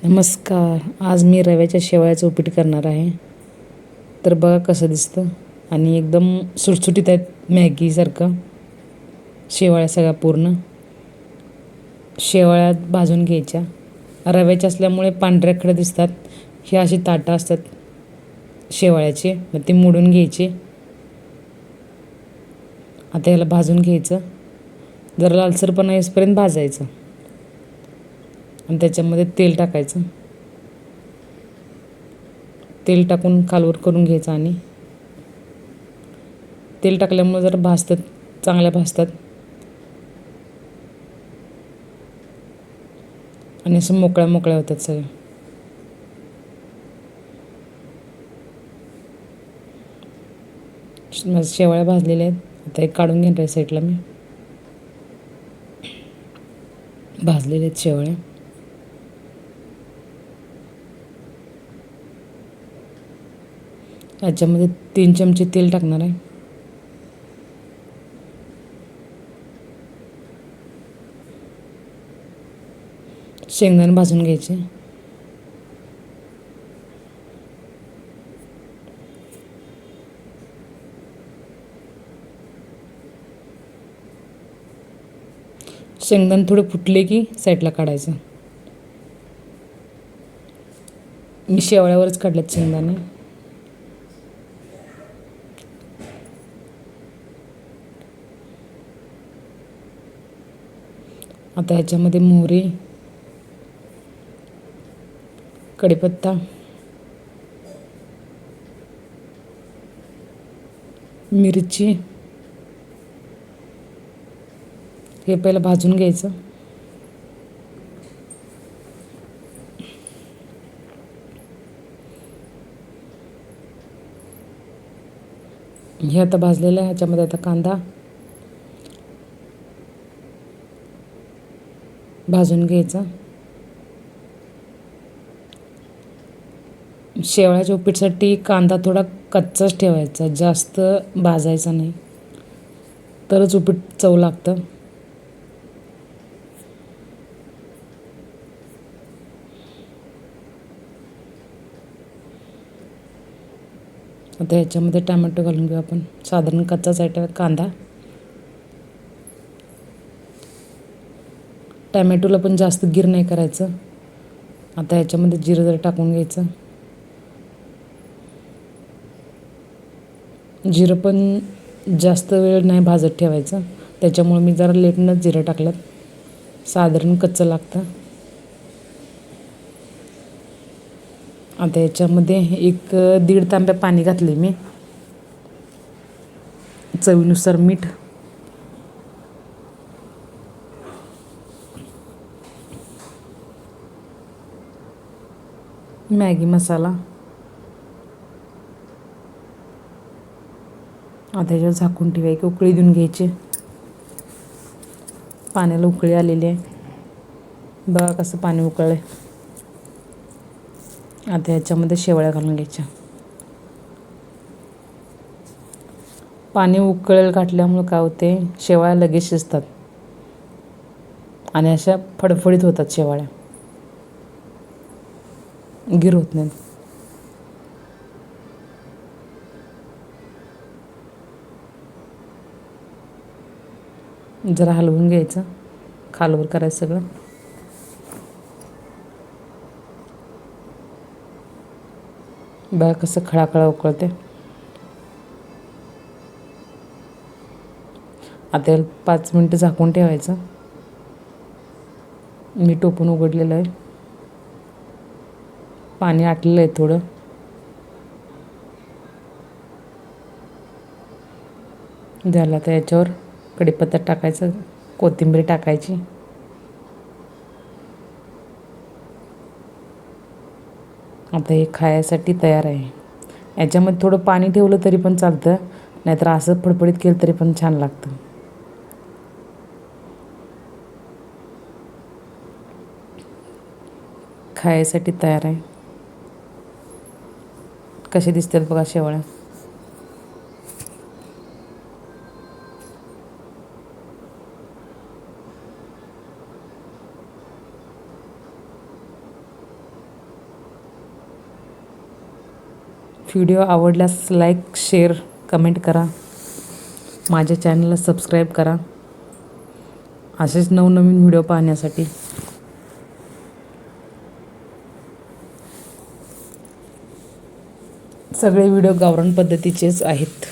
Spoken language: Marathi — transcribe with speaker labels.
Speaker 1: नमस्कार. आज मी रव्याच्या शेवयाचं उपीट करणार आहे. तर बघा कसं दिसतं आणि एकदम सुटसुटीत आहेत मॅगीसारखं. शेवया सगळ्या पूर्ण शेवया भाजून घ्यायच्या. रव्याच्या असल्यामुळे पांढऱ्याकडे दिसतात. हे अशी ताटं असतात शेवयाचे, मग ते मोडून घ्यायचे. आता याला भाजून घ्यायचं, जरा लालसरपणा येईपर्यंत भाजायचं आणि त्याच्यामध्ये तेल टाकायचं. तेल टाकून खालवर करून घ्यायचं आणि तेल टाकल्यामुळे जरा भाजतात, चांगल्या भाजतात आणि असं मोकळ्या मोकळ्या होतात सगळ्या. माझ्या शेवया भाजलेल्या आहेत. आता एक काढून घेणार आहे साईडला. मी भाजलेल्या आहेत शेवया. याच्यामध्ये 3 चमचे तेल टाकणार आहे. शेंगदाणे भाजून घ्यायचे. शेंगदाणे थोडे फुटले की साईडला काढायचं. मी शेवळ्यावरच काढलेत शेंगदाणे. आता ह्याच्यामध्ये मोहरी, कढीपत्ता, मिरची हे पहिलं भाजून घ्यायचं. हे आता भाजलेलं आहे. ह्याच्यामध्ये आता कांदा भाजून घ्यायचा. शेवळ्याच्या उपीटसाठी कांदा थोडा कच्चाच ठेवायचा, जास्त भाजायचा नाही, तरच उपीट चव लागतं. आता ह्याच्यामध्ये टॅमॅटो घालून घेऊ आपण. साधारण कच्चाच आहे कांदा. टॅमॅटोला पण जास्त गिर नाही करायचं. आता ह्याच्यामध्ये जिरं जरा टाकून घ्यायचं. जिरं पण जास्त वेळ नाही भाजत ठेवायचं, त्याच्यामुळे मी जरा लेटनंच जिरं टाकलं. साधारण कच्चं लागतं. आता याच्यामध्ये 1-1.5 तांब्या पाणी घातले मी. चवीनुसार मीठ, मॅगी मसाला. आता याच्यावर झाकून ठेवायची, उकळी देऊन घ्यायची. पाण्याला उकळी आलेली आहे. बघा कसं पाणी उकळलं आहे. आता याच्यामध्ये शेवया घालून घ्यायच्या. पाणी उकळेल घातल्यामुळे काय होते, शेवया लगेच शिजतात आणि अशा फडफडीत होतात शेवया, गिर होत नाहीत. जरा हलवून घ्यायचं, खालवर करायचं सगळं. बघा कसं खळाखळा उकळते. आता 5 मिनटं झाकून ठेवायचं. मी टोपून उघडलेलं आहे. पाणी आटलेलं आहे थोडं. झालं. तर याच्यावर कढीपत्ता टाकायचं, कोथिंबीर टाकायची. आता हे खायसाठी तयार आहे. याच्यामध्ये थोडं पाणी ठेवलं तरी पण चालतं, नाहीतर असं फडफडीत केलं तरी पण छान लागतं. खायसाठी तयार आहे. कसे दिसतात बघा शेवया. व्हिडिओ आवडल्यास लाईक शेअर कमेंट करा. माझ्या चॅनलला सबस्क्राईब करा असेच नवनवीन व्हिडिओ पाहण्यासाठी. सगळे व्हिडिओ गावरान पद्धतीचेच आहेत.